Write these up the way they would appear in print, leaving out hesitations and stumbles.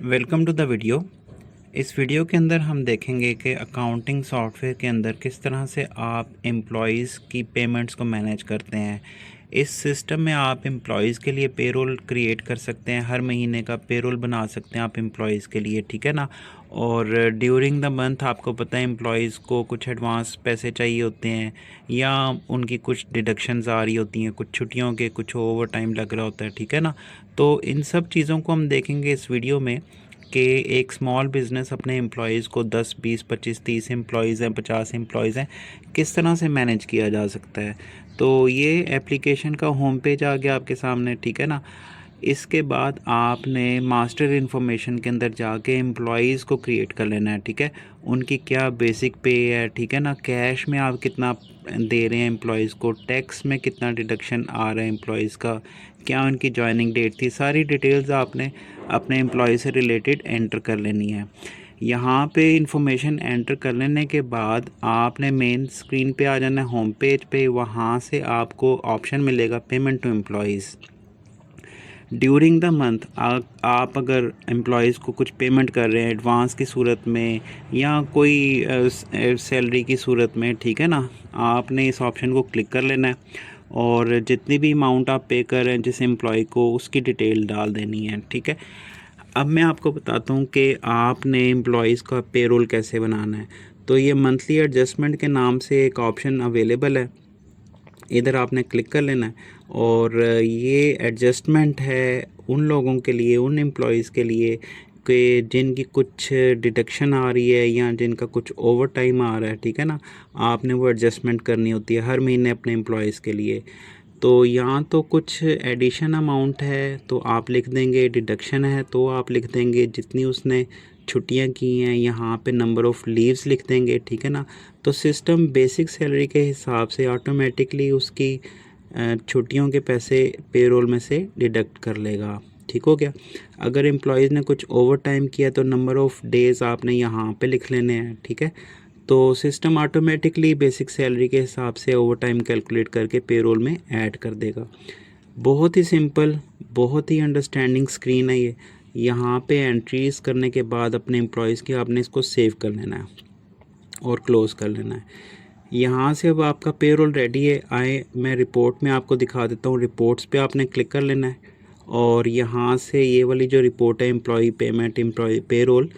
Welcome to the video. इस video के अंदर हम देखेंगे कि अकाउंटिंग सॉफ्टवेयर के अंदर किस तरह से आप एम्प्लॉयज़ की पेमेंट्स को मैनेज करते हैं। इस सिस्टम में आप एम्प्लॉयज़ के लिए पेरोल क्रिएट कर सकते हैं, हर महीने का पेरोल बना सकते हैं आप एम्प्लॉयज़ के लिए, ठीक है ना। और ड्यूरिंग द मंथ आपको पता है एम्प्लॉयज़ को कुछ एडवांस पैसे चाहिए होते हैं या उनकी कुछ डिडक्शंस आ रही होती हैं, कुछ छुट्टियों के, कुछ ओवर टाइम लग रहा होता है, ठीक है ना। तो इन सब चीज़ों को हम देखेंगे इस वीडियो में कि एक स्मॉल बिज़नेस अपने एम्प्लॉयज़ को 10, 20, 25, 30 एम्प्लॉयज़ हैं, 50 एम्प्लॉयज़ हैं, किस तरह से मैनेज किया जा सकता है। तो ये एप्लीकेशन का होम पेज आ गया आपके सामने, ठीक है ना। इसके बाद आपने मास्टर इन्फॉर्मेशन के अंदर जाके एम्प्लॉयज़ को क्रिएट कर लेना है, ठीक है। उनकी क्या बेसिक पे है, ठीक है ना, कैश में आप कितना दे रहे हैं एम्प्लॉयज़ को, टैक्स में कितना डिडक्शन आ रहा है एम्प्लॉयज़ का, क्या उनकी जॉइनिंग डेट थी, सारी डिटेल्स आपने अपने एम्प्लॉय से रिलेटेड एंटर कर लेनी है। यहाँ पे इंफॉर्मेशन एंटर कर लेने के बाद आपने मेन स्क्रीन पे आ जाना है, होम पेज पे। वहाँ से आपको ऑप्शन मिलेगा payment to employees. During the month आप अगर एम्प्लॉयज़ को कुछ पेमेंट कर रहे हैं एडवांस की सूरत में या कोई सैलरी की सूरत में, ठीक है ना, आपने इस ऑप्शन को क्लिक कर लेना है और जितनी भी अमाउंट आप पे कर रहे हैं जिस एम्प्लॉय को, उसकी डिटेल डाल देनी है, ठीक है। अब मैं आपको बताता हूँ कि आपने एम्प्लॉयज़ का पेरोल कैसे बनाना है। तो ये मंथली एडजस्टमेंट के नाम से एक ऑप्शन अवेलेबल है, इधर आपने क्लिक कर लेना है और ये एडजस्टमेंट है उन लोगों के लिए, उन एम्प्लॉयज़ के लिए कि जिनकी कुछ डिडक्शन आ रही है या जिनका कुछ ओवर टाइम आ रहा है, ठीक है ना। आपने वो एडजस्टमेंट करनी होती है हर महीने अपने एम्प्लॉयज़ के लिए। तो यहाँ तो कुछ एडिशन अमाउंट है तो आप लिख देंगे, डिडक्शन है तो आप लिख देंगे जितनी उसने छुट्टियाँ की हैं, यहाँ पे नंबर ऑफ़ लीव्स लिख देंगे, ठीक है ना। तो सिस्टम बेसिक सैलरी के हिसाब से ऑटोमेटिकली उसकी छुट्टियों के पैसे पेरोल में से डिडक्ट कर लेगा, ठीक हो गया। अगर एम्प्लॉयज़ ने कुछ ओवर टाइम किया तो नंबर ऑफ़ डेज़ आपने यहाँ पे लिख लेने हैं, ठीक है। तो सिस्टम ऑटोमेटिकली बेसिक सैलरी के हिसाब से ओवर टाइम कैलकुलेट करके पेरोल में ऐड कर देगा। बहुत ही सिंपल, बहुत ही अंडरस्टैंडिंग स्क्रीन है ये। यहाँ पे एंट्रीज़ करने के बाद अपने एम्प्लॉयज़ की आपने इसको सेव कर लेना है और क्लोज़ कर लेना है। यहाँ से अब आपका पेरोल रेडी है। आए मैं रिपोर्ट में आपको दिखा देता हूँ। रिपोर्ट्स पे आपने क्लिक कर लेना है और यहाँ से ये वाली जो रिपोर्ट है एम्प्लॉय पेमेंट, एम्प्लॉय पेरोल,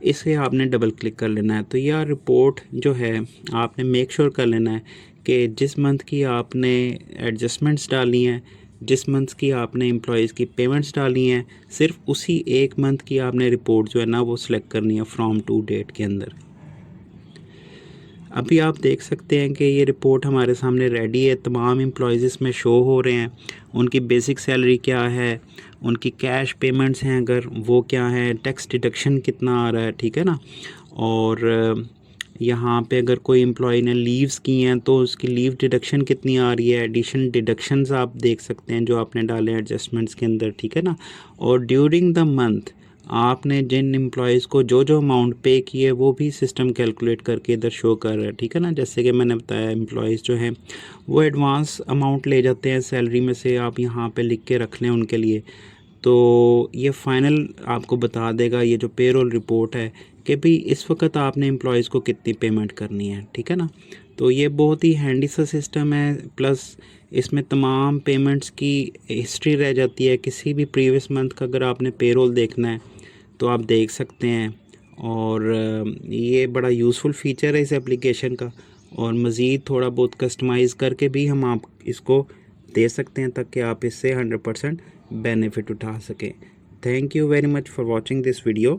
इसे आपने डबल क्लिक कर लेना है। तो यह रिपोर्ट जो है आपने मेक श्योर कर लेना है कि जिस मंथ की आपने एडजस्टमेंट्स डाली हैं, जिस मंथ की आपने एम्प्लॉयज़ की पेमेंट्स डाली हैं, सिर्फ उसी एक मंथ की आपने रिपोर्ट जो है ना वो सिलेक्ट करनी है फ्रॉम टू डेट के अंदर। अभी आप देख सकते हैं कि ये रिपोर्ट हमारे सामने रेडी है। तमाम एम्प्लॉयज़ इसमें शो हो रहे हैं, उनकी बेसिक सैलरी क्या है, उनकी कैश पेमेंट्स हैं अगर वो क्या है, टैक्स डिडक्शन कितना आ रहा है, ठीक है ना। और यहाँ पे अगर कोई एम्प्लॉय ने लीव्स की हैं तो उसकी लीव डिडक्शन कितनी आ रही है, एडिशन डिडक्शंस आप देख सकते हैं जो आपने डाले एडजस्टमेंट्स के अंदर, ठीक है ना। और ड्यूरिंग द मंथ आपने जिन एम्प्लॉयज़ को जो जो अमाउंट पे की है वो भी सिस्टम कैलकुलेट करके इधर शो कर रहा है, ठीक है ना। जैसे कि मैंने बताया एम्प्लॉयज़ जो हैं वो एडवांस अमाउंट ले जाते हैं सैलरी में से, आप यहाँ पे लिख के रख लें उनके लिए। तो ये फ़ाइनल आपको बता देगा ये जो पेरोल रिपोर्ट है कि भाई इस वक्त आपने एम्प्लॉयज़ को कितनी पेमेंट करनी है, ठीक है ना। तो ये बहुत ही हैंडी सा सिस्टम है, प्लस इसमें तमाम पेमेंट्स की हिस्ट्री रह जाती है। किसी भी प्रीवियस मंथ का अगर आपने पेरोल देखना है तो आप देख सकते हैं। और ये बड़ा यूज़फुल फ़ीचर है इस एप्लीकेशन का। और मज़ीद थोड़ा बहुत कस्टमाइज़ करके भी हम आप इसको दे सकते हैं ताकि आप इससे 100% बेनिफिट उठा सकें। Thank you very much for watching this video.